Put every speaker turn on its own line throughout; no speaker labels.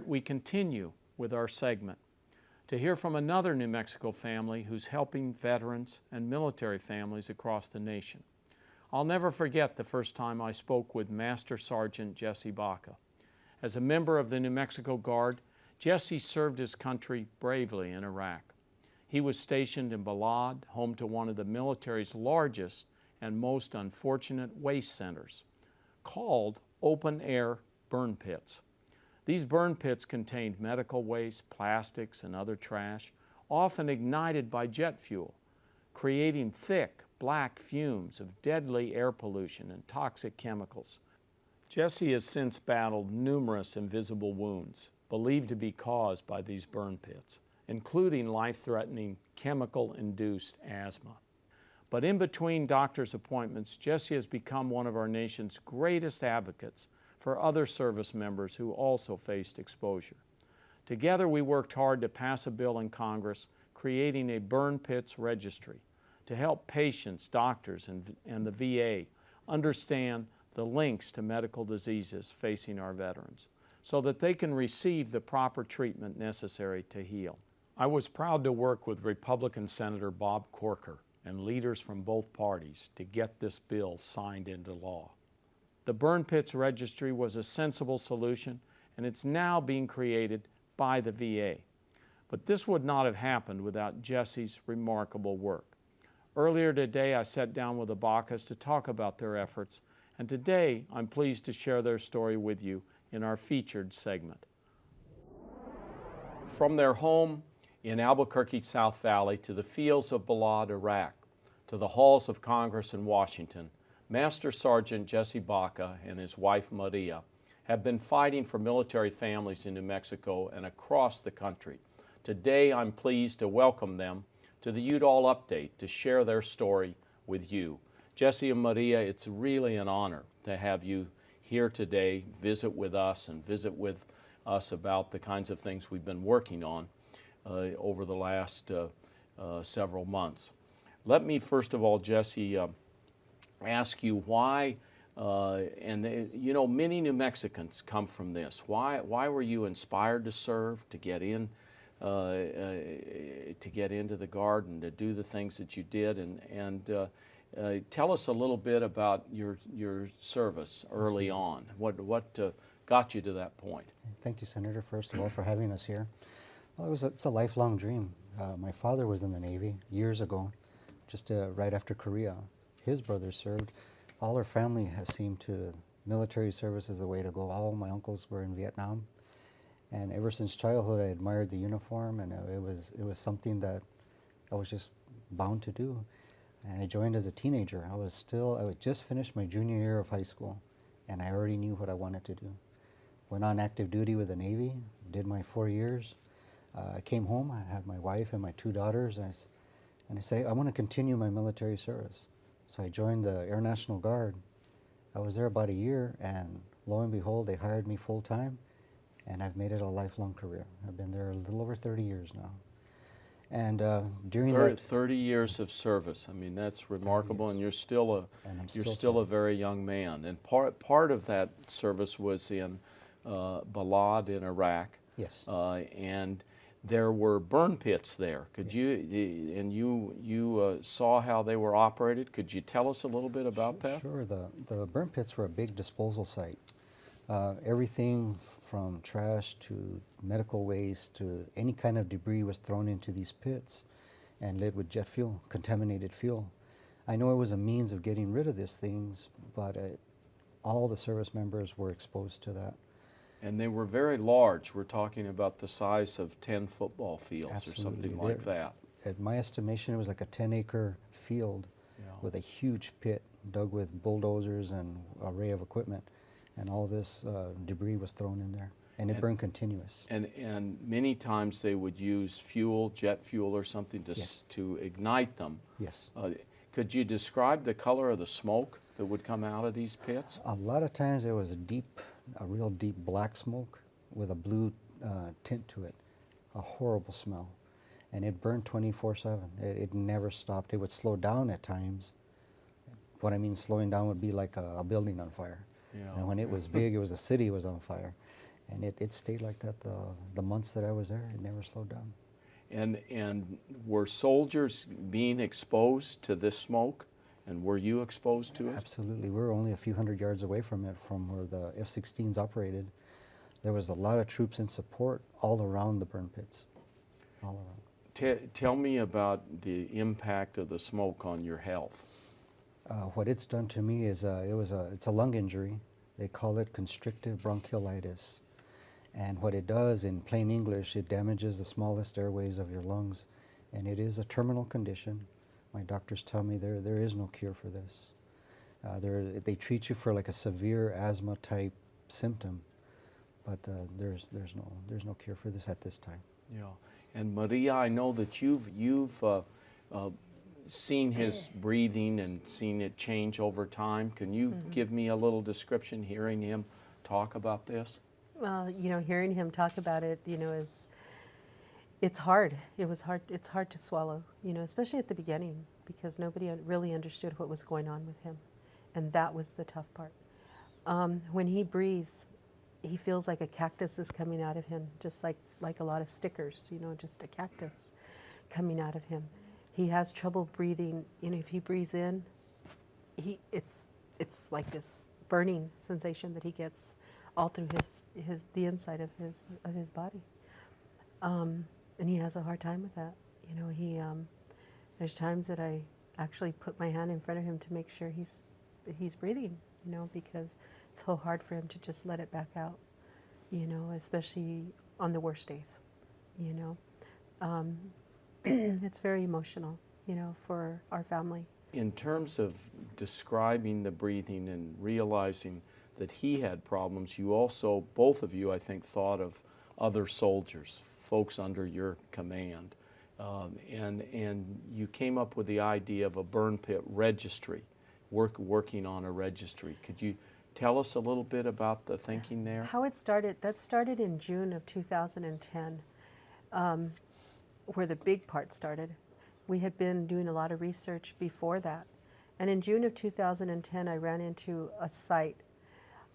We continue with our segment to hear from another New Mexico family who's helping veterans and military families across the nation. I'll never forget the first time I spoke with Master Sergeant Jesse Baca. As a member of the New Mexico Guard, Jesse served his country bravely in Iraq. He was stationed in Balad, home to one of the military's largest and most unfortunate waste centers, called open-air burn pits. These burn pits contained medical waste, plastics, and other trash, often ignited by jet fuel, creating thick, black fumes of deadly air pollution and toxic chemicals. Jesse has since battled numerous invisible wounds, believed to be caused by these burn pits, including life-threatening chemical-induced asthma. But in between doctor's appointments, Jesse has become one of our nation's greatest advocates for other service members who also faced exposure. Together we worked hard to pass a bill in Congress creating a burn pits registry to help patients, doctors, and the VA understand the links to medical diseases facing our veterans so that they can receive the proper treatment necessary to heal. I was proud to work with Republican Senator Bob Corker and leaders from both parties to get this bill signed into law. The Burn Pits Registry was a sensible solution, and it's now being created by the VA. But this would not have happened without Jesse's remarkable work. Earlier today, I sat down with the Bacas to talk about their efforts, and today I'm pleased to share their story with you in our featured segment. From their home in Albuquerque South Valley to the fields of Balad, Iraq, to the halls of Congress in Washington, Master Sergeant Jesse Baca and his wife Maria have been fighting for military families in New Mexico and across the country. Today I'm pleased to welcome them to the Udall Update to share their story with you. Jesse and Maria, it's really an honor to have you here today, visit with us and visit with us about the kinds of things we've been working on over the last several months. Let me first of all, Jesse, ask you why, you know, many New Mexicans come from this. Why were you inspired to serve, to get into the Guard and to do the things that you did? And tell us a little bit about your service early on. What got you to that point?
Thank you, Senator, first of all, for having us here. Well, it's a lifelong dream. My father was in the Navy years ago, just right after Korea. His brother served. All our family has seemed to military service is the way to go. All my uncles were in Vietnam, and ever since childhood, I admired the uniform, and it was something that I was just bound to do. And I joined as a teenager. I had just finished my junior year of high school, and I already knew what I wanted to do. Went on active duty with the Navy, did my 4 years. I came home. I had my wife and my 2 daughters, and I said, I want to continue my military service. So I joined the Air National Guard. I was there about a year, and lo and behold, they hired me full-time, and I've made it a lifelong career. I've been there a little over 30 years now. And during
30 years of service, I mean, that's remarkable, and you're still a very young man. And part of that service was in Balad in Iraq.
Yes.
And there were burn pits there. Could you saw how they were operated? Could you tell us a little bit about that?
Sure. The burn pits were a big disposal site. Everything from trash to medical waste to any kind of debris was thrown into these pits and lit with jet fuel, contaminated fuel. I know it was a means of getting rid of these things, but all the service members were exposed to that.
And they were very large. We're talking about the size of 10 football fields.
Absolutely.
Or something like that.
At my estimation, it was like a 10-acre field with a huge pit dug with bulldozers and an array of equipment. And all this debris was thrown in there. And it burned continuous.
And many times they would use fuel, jet fuel or something to ignite them.
Yes.
Could you describe the color of the smoke that would come out of these pits?
A lot of times it was a real deep black smoke with a blue tint to it, a horrible smell. And it burned 24/7. It never stopped. It would slow down at times. What I mean slowing down would be like a building on fire. Yeah. And when it was big, it was a city was on fire. And it stayed like that the months that I was there. It never slowed down.
And were soldiers being exposed to this smoke? And were you exposed to it?
Absolutely. We were only a few hundred yards away from it, from where the F-16s operated. There was a lot of troops in support all around the burn pits, all around.
Tell me about the impact of the smoke on your health.
What it's done to me is it's a lung injury. They call it constrictive bronchiolitis. And what it does, in plain English, it damages the smallest airways of your lungs. And it is a terminal condition. My doctors tell me there is no cure for this. They treat you for like a severe asthma type symptom, but there's no cure for this at this time.
Yeah, and Maria, I know that you've seen his breathing and seen it change over time. Can you give me a little description, hearing him talk about this?
Well, hearing him talk about it, it's hard. It's hard to swallow, especially at the beginning, because nobody really understood what was going on with him. And that was the tough part. When he breathes, he feels like a cactus is coming out of him, just like a lot of stickers, just a cactus coming out of him. He has trouble breathing. If he breathes in, it's like this burning sensation that he gets all through the inside of his body, and he has a hard time with that. There's times that I actually put my hand in front of him to make sure he's breathing, because it's so hard for him to just let it back out, especially on the worst days, It's very emotional, for our family.
In terms of describing the breathing and realizing that he had problems, you also, both of you, I think, thought of other soldiers, folks under your command, and you came up with the idea of a burn pit registry, working on a registry. Could you tell us a little bit about the thinking there?
How it started, that started in June of 2010, where the big part started. We had been doing a lot of research before that. And in June of 2010, I ran into a site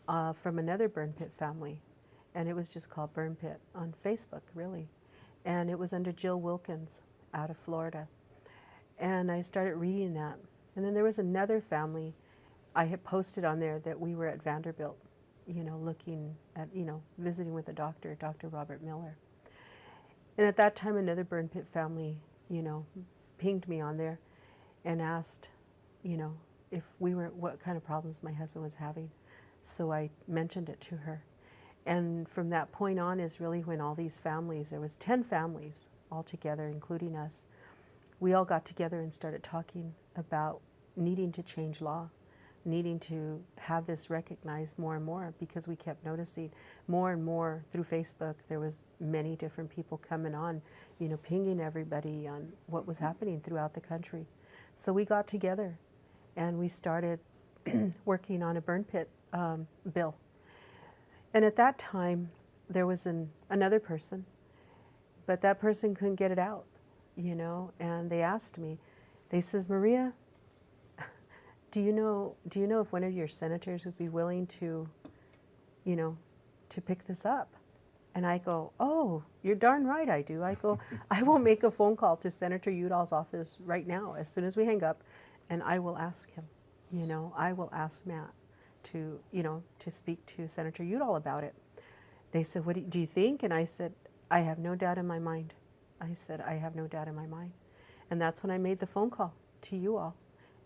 from another burn pit family. And it was just called Burn Pit on Facebook, really. And it was under Jill Wilkins out of Florida. And I started reading that. And then there was another family I had posted on there that we were at Vanderbilt, looking at, visiting with a doctor, Dr. Robert Miller. And at that time, another burn pit family, pinged me on there and asked, if what kind of problems my husband was having. So I mentioned it to her. And from that point on is really when all these families, there was 10 families altogether, including us, we all got together and started talking about needing to change law, needing to have this recognized more and more, because we kept noticing more and more through Facebook. There was many different people coming on, pinging everybody on what was happening throughout the country. So we got together and we started working on a burn pit bill. And at that time, there was another person, but that person couldn't get it out, and they asked me, they says, Maria, do you know if one of your senators would be willing to, to pick this up? And I go, oh, you're darn right I do. I go, I will make a phone call to Senator Udall's office right now, as soon as we hang up, and I will ask him, I will ask Matt to speak to Senator Udall about it. They said, what do you think? And I said, I have no doubt in my mind. I said, I have no doubt in my mind. And that's when I made the phone call to you all.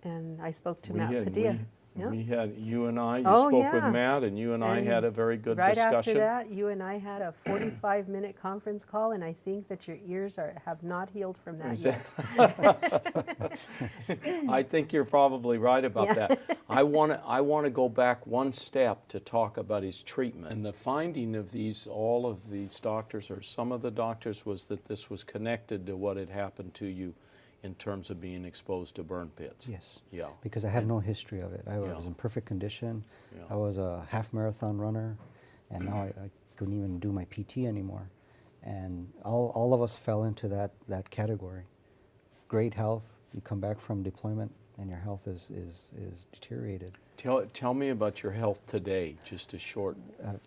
And I spoke to Matt Padilla.
We had, you and I, you
Oh,
spoke
yeah.
with Matt, and you and I had a very good
Right
discussion.
after that, you and I had a 45-minute conference call, and I think that your ears have not healed from that yet.
I think you're probably right about that. I want to go back one step to talk about his treatment. And the finding of all of these doctors, or some of the doctors, was that this was connected to what had happened to you in terms of being exposed to burn pits.
Yes.
Yeah.
Because I have no history of it. I was in perfect condition.
Yeah.
I was a half marathon runner, and now I couldn't even do my PT anymore. And all of us fell into that category. Great health. You come back from deployment and your health is deteriorated.
Tell me about your health today, just a short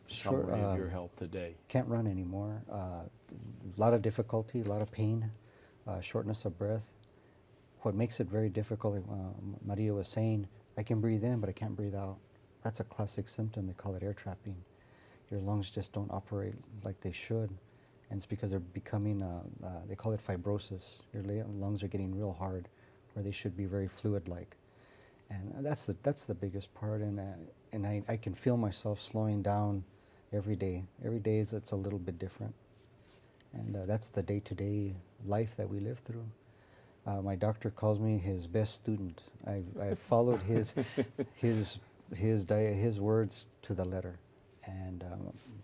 Sure,
summary of your health today.
Can't run anymore. A lot of difficulty, a lot of pain, shortness of breath. What makes it very difficult, Maria was saying, I can breathe in, but I can't breathe out. That's a classic symptom. They call it air trapping. Your lungs just don't operate like they should. And it's because they're becoming, they call it fibrosis. Your lungs are getting real hard where they should be very fluid-like. And that's the biggest part. And I can feel myself slowing down every day. Every day it's a little bit different. And that's the day-to-day life that we live through. My doctor calls me his best student. I've followed his words to the letter. And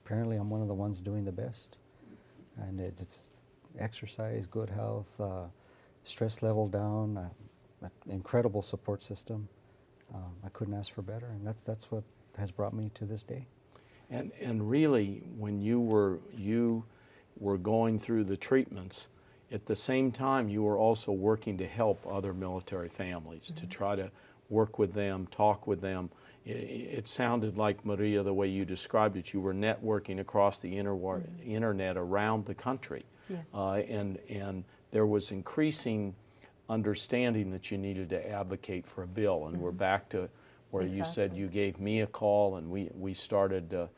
apparently I'm one of the ones doing the best. And it's exercise, good health, stress level down, an incredible support system. I couldn't ask for better, and that's what has brought me to this day.
And really, when you were going through the treatments, at the same time you were also working to help other military families, to try to work with them, talk with them. It sounded like, Maria, the way you described it, you were networking across the internet around the country.
Yes.
And there was increasing understanding that you needed to advocate for a bill. And we're back to where you said you gave me a call and we started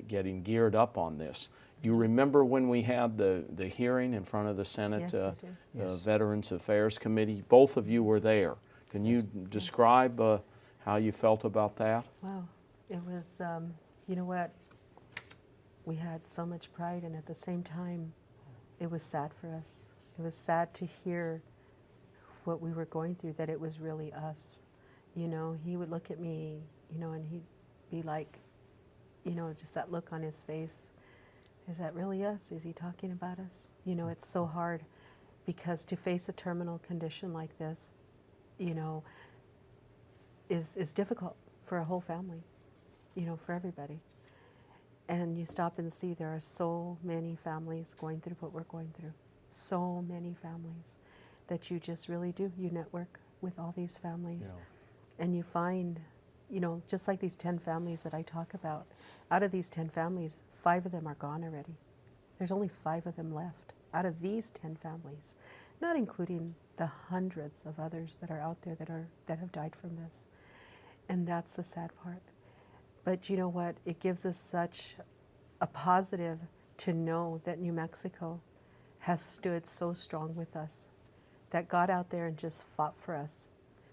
getting geared up on this. You remember when we had the hearing in front of the Senate
Yes, I do.
Yes.
Veterans Affairs Committee? Both of you were there. Can you describe how you felt about that?
Wow. It was, you know what? We had so much pride, and at the same time, it was sad for us. It was sad to hear what we were going through, that it was really us. You know, he would look at me, you know, and he'd be like, you know, just that look on his face. Is that really us? Is he talking about us? You know, it's so hard because to face a terminal condition like this, you know, is difficult for a whole family, you know, for everybody. And you stop and see there are so many families going through what we're going through. So many families that you just really do. You network with all these families.
Yeah.
And you find, you know, just like these 10 families that I talk about, out of these 10 families, 5 of them are gone already. There's only 5 of them left out of these 10 families, not including the hundreds of others that are out there that have died from this. And that's the sad part. But you know what? It gives us such a positive to know that New Mexico has stood so strong with us, that got out there and just fought for us,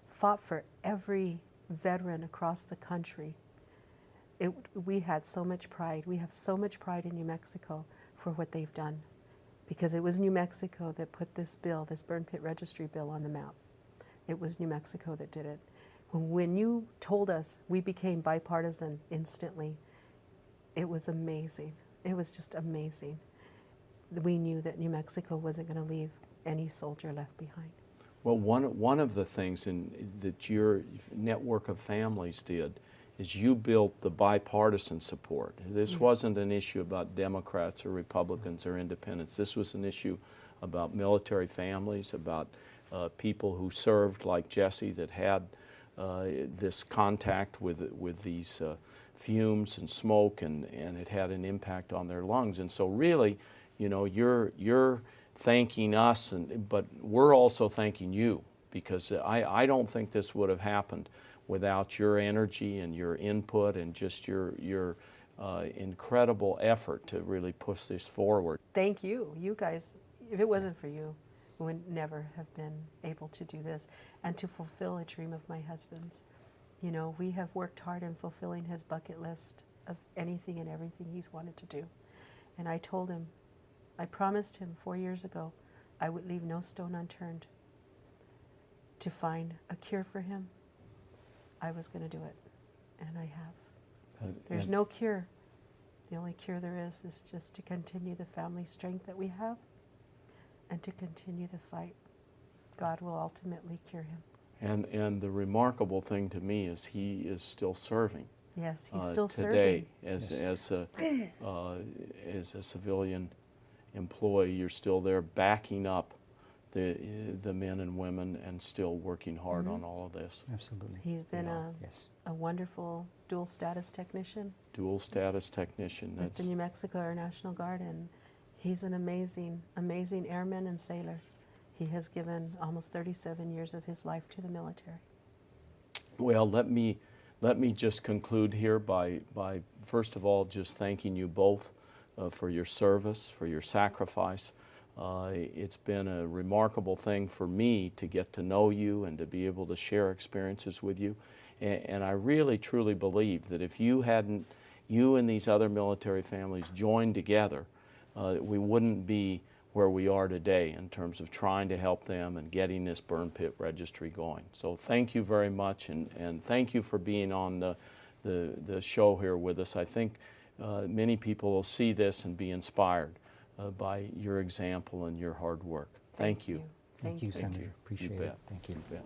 fought for every veteran across the country. We had so much pride. We have so much pride in New Mexico for what they've done, because it was New Mexico that put this bill, this burn pit registry bill, on the map. It was New Mexico that did it. When you told us, we became bipartisan instantly. It was amazing. It was just amazing. We knew that New Mexico wasn't going to leave any soldier left behind.
Well, one of the things that your network of families did is you built the bipartisan support. This wasn't an issue about Democrats or Republicans or independents. This was an issue about military families, about people who served like Jesse, that had this contact with these fumes and smoke, and it had an impact on their lungs. And so really, you know, you're thanking us, but we're also thanking you, because I don't think this would have happened without your energy and your input and just your incredible effort to really push this forward.
Thank you. You guys, if it wasn't for you, we would never have been able to do this and to fulfill a dream of my husband's. You know, we have worked hard in fulfilling his bucket list of anything and everything he's wanted to do. And I told him, I promised him 4 years ago I would leave no stone unturned to find a cure for him. I was going to do it, and I have. There's no cure. The only cure there is just to continue the family strength that we have and to continue the fight. God will ultimately cure him.
And the remarkable thing to me is he is still serving.
Yes, he's still
today
serving.
As a civilian employee. You're still there backing up the men and women and still working hard on all of this.
Absolutely.
He's been
Yes.
a wonderful dual status technician
Dual status technician.
with the New Mexico Air National Guard, and he's an amazing, amazing airman and sailor. He has given almost 37 years of his life to the military.
Well, let me just conclude here by first of all just thanking you both for your service, for your sacrifice. It's been a remarkable thing for me to get to know you and to be able to share experiences with you. And I really truly believe that if you and these other military families joined together, we wouldn't be where we are today in terms of trying to help them and getting this burn pit registry going. So thank you very much, and thank you for being on the show here with us. I think many people will see this and be inspired by your example and your hard work. Thank you.
Thank
you,
you.
Senator. Appreciate it.
You bet.
Thank you.
You bet.